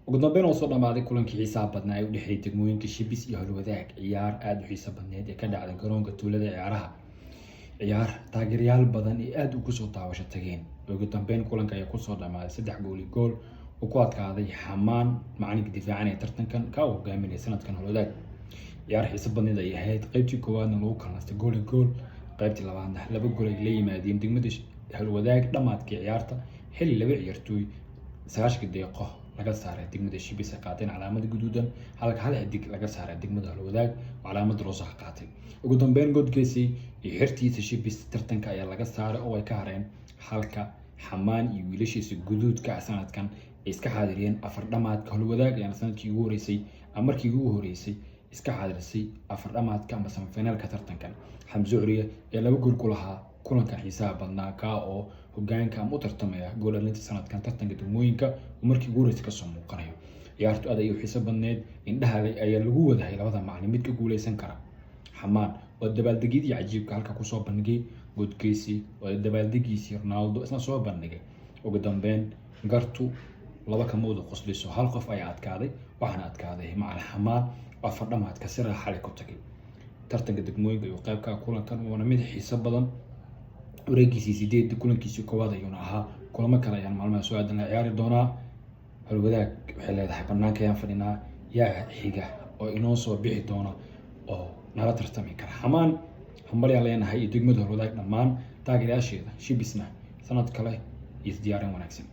ugu dambeyn oo soo dhamaaday kulankii xiisaha badnaa ee u dhexeeyay degmooyinka Shibis iyo Howlwadaag ciyaar aad u xiiso badneed ee ka dhacday garoonka tuulada ciyaaraha ciyaar taageerayaal badan ee aad ugu soo taawasho tageen ugu dambeyn kulanka ayaa ku soo dhamaaday 3 gool iyo gool oo ku adkaaday Xamaan macalinka difaacanaya tartankan ka hogaaminaya sanadkan Howlwadaag ciyaar xiiso badneed ay ahayd qaybtii koowaadna lagu kalaastay gool iyo gool qaybtii labaadna 2 gool ay la yimaadeen degmada Howlwadaag dhamaadkii ciyaarta xilli laba ciyaartooy 9 daqiiqo laga saaray degmada Shibis ay qaateen calaamad guduudan halka hal xidig laga saaray degmada Howlwadaag calaamad roos ah qaatay ugu dambeyn godkiisii iyo xirtiisa Shibis tartanka ayaa laga saaray oo ay ka hareen halka Xamaan iyo wiilashiisa guduudka sanadkan ay iska xaadiriyeen afar dhamaadka Howlwadaag ayaa sanadkii ugu horeysay markii ugu horeysay iska xaadirisay afar dhamaadka ama semifinalka tartankan Xamza Curiye ee 2 gool ku lahaa kulankan xiisaha badnaa ka oo hogaanka u tartamaya gool dhalinta sanadkan tartanka degmooyinka markii ugu horeysay ka soo muuqanayo ciyaartu aad ay u xiiso badneed indhaha ayaa lagu wadahay labada macallin mid ka guuleysan kara Xamaan oo dabaaldegidii cajiibka halka ku soo bandhigay godkiisii oo dabaaldegiisii Ronaldo isna soo bandhigay ugu dambeyn gartu laba kamoodo qosliso hal qof ayaa adkaaday waxaana adkaaday macallin Xamaan afar dhamaadka si raaxo leh ku tagay tartanka degmooyinka iyo qaybka kulankan oo mid xiiso badan wareegiisii 8 kulankiisii koowaad ayuuna ahaa kulamo kale ayaan maalmaha soo aadan la ciyaari doonaa Howlwadaag waxay leedahay banaanka ayaan fadhinaa yaa xiga oo inoo soo bixi doona oo nala tartami kara Xamaan hambalya leenahay degmada Howlwadaag dhammaan taageerayaasheeda Shibisna sanad kale is diyaarin wanaagsan